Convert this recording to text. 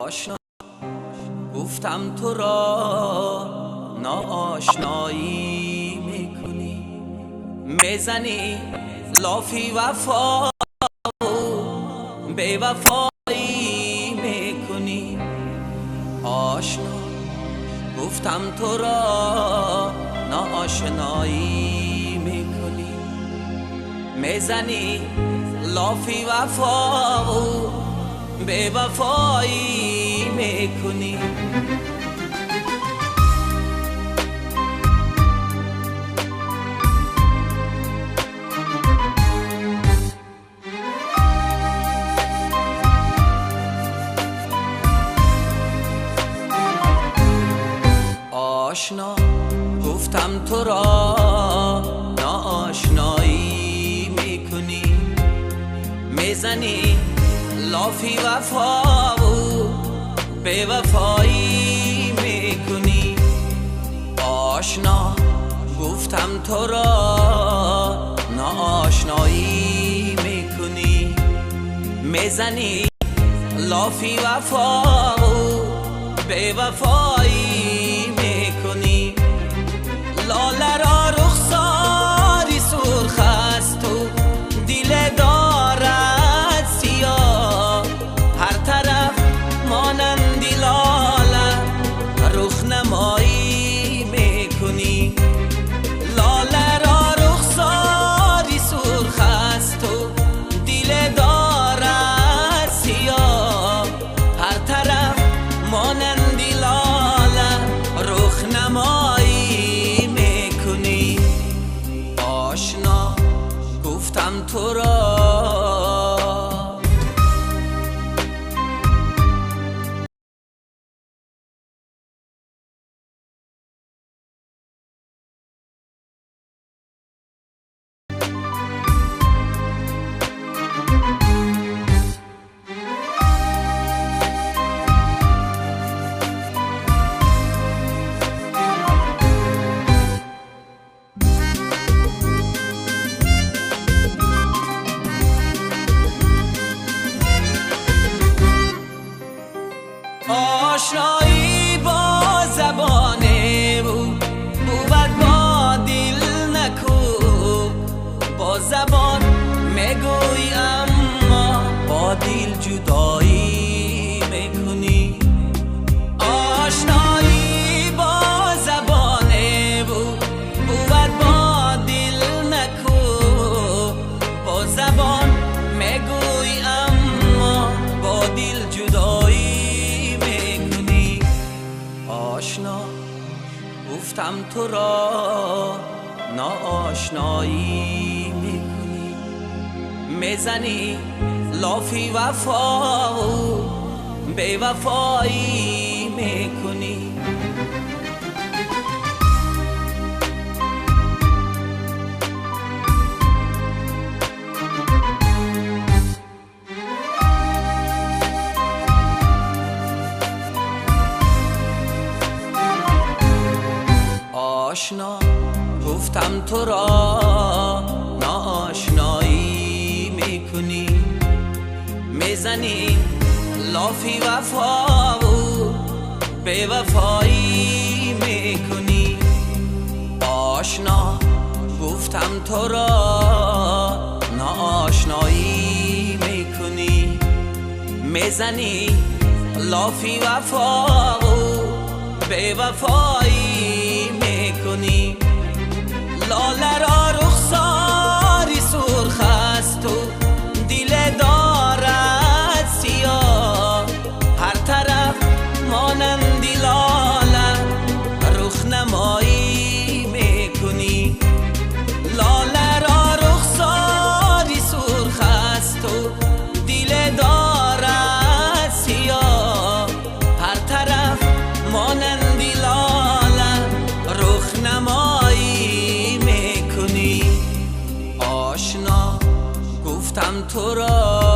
آشنا گفتم تو را ناآشنایی میکنی، میزنی لافی وفا بے وفایی میکنی. آشنا گفتم تو را ناآشنایی میکنی، میزنی لافی وفا بے وفایی میکنی. آشنا گفتم تو را ناآشنایی میکنی، میزنی لافی وفا و بے وفایی میکنی. آشنا گفتم تو را ناآشنایی میکنی، میزنی لافی وفا و بے وفایی میکنی. لاله را رخساری سرخ است و دل دارد سیاه، هر طرف مانندی لاله رخ نمایی میکنی. لاله را رخساری سرخ است و دل دارد سیاه، هر طرف مانندی لاله رخ نمایی میکنی. آشنا گفتم تو را آشنایی با زبانه بود با دل نکو، با زبان میگویی اما با دل جدایی میکنی. آشنایی با زبانه بود با دل نکو، با زبان میگویی اما با دل جدایی. آشنا گفتم تو را ناآشنایی میکنی، میزنی لافی وفا و بے وفایی میکنی. آشنا گفتم تو را ناآشنایی میکنی، میزنی لافی وفا و بے وفایی میکنی. آشنا گفتم تو را ناآشنایی میکنی، میزنی لافی وفا و بے وفایی میکنی. لاله را رخساری سرخ است و دل دارد سیاه، هر طرف مانندی لاله رخ نمایی میکنی. لاله را رخساری سرخ است و دل دارد سیاه، هر طرف مانندی لاله رخ نمایی میکنی. آشنا گفتم تو را